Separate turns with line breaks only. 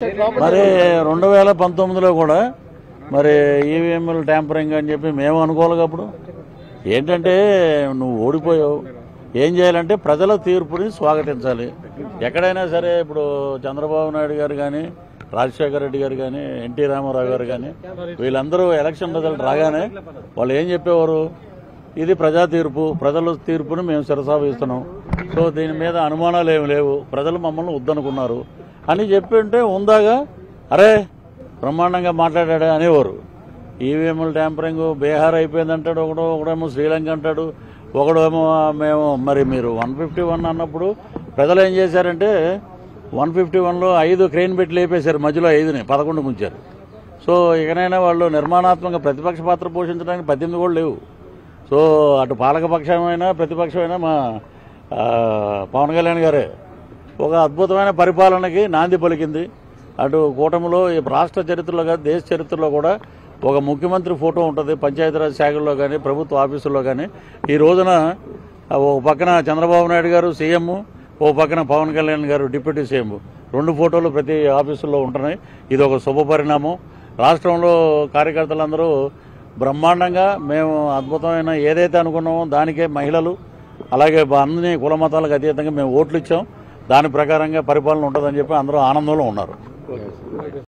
మరి 2019లో కూడా మరి ఈవీఎంలు ట్యాంపరింగ్ అని చెప్పి మేము అనుకోవాలి. అప్పుడు ఏంటంటే నువ్వు ఓడిపోయావు, ఏం చేయాలంటే ప్రజల తీర్పుని స్వాగతించాలి. ఎక్కడైనా సరే ఇప్పుడు చంద్రబాబు నాయుడు గారు కానీ, రాజశేఖర రెడ్డి గారు కానీ, ఎన్టీ రామారావు గారు కానీ వీళ్ళందరూ ఎలక్షన్ రిజల్ట్ రాగానే వాళ్ళు ఏం చెప్పేవారు, ఇది ప్రజా తీర్పు, ప్రజల తీర్పుని మేము శిరసావహిస్తున్నాం, సో దీని మీద అనుమానాలు ఏమి లేవు, ప్రజలు మమ్మల్ని వద్దనుకున్నారు అని చెప్పి ఉంటే ఉందాగా అరే బ్రహ్మాండంగా మాట్లాడాడు అనేవారు. ఈవీఎంల ట్యాంపరింగ్ బీహార్ అయిపోయిందంటాడు ఒకడేమో శ్రీలంక అంటాడు, ఒకడేమో మేము మరి మీరు 151 అన్నప్పుడు ప్రజలు ఏం చేశారంటే 151లో 5 క్రెయిన్ పెట్టి లేపేశారు, మధ్యలో 5ని 11 ఉంచారు. సో ఇకనైనా వాళ్ళు నిర్మాణాత్మక ప్రతిపక్ష పాత్ర పోషించడానికి 18 కూడా లేవు. సో అటు పాలకపక్షమైనా ప్రతిపక్షమైనా మా పవన్ కళ్యాణ్ గారే ఒక అద్భుతమైన పరిపాలనకి నాంది పలికింది. అటు కూటమిలో రాష్ట్ర చరిత్రలో కానీ దేశ చరిత్రలో కూడా ఒక ముఖ్యమంత్రి ఫోటో ఉంటుంది పంచాయతీరాజ్ శాఖల్లో కానీ ప్రభుత్వ ఆఫీసుల్లో కానీ. ఈ రోజున ఓ పక్కన చంద్రబాబు నాయుడు గారు సీఎం, ఓ పక్కన పవన్ కళ్యాణ్ గారు డిప్యూటీ సీఎం, 2 ఫోటోలు ప్రతి ఆఫీసుల్లో ఉంటున్నాయి. ఇది ఒక శుభ పరిణామం. రాష్ట్రంలో కార్యకర్తలందరూ బ్రహ్మాండంగా మేము అద్భుతమైన ఏదైతే అనుకున్నామో దానికే మహిళలు అలాగే అన్ని కుల మతాలకు అతీతంగా మేము ఓట్లు ఇచ్చాం, దాని ప్రకారంగా పరిపాలన ఉంటుందని చెప్పి అందరూ ఆనందంలో ఉన్నారు.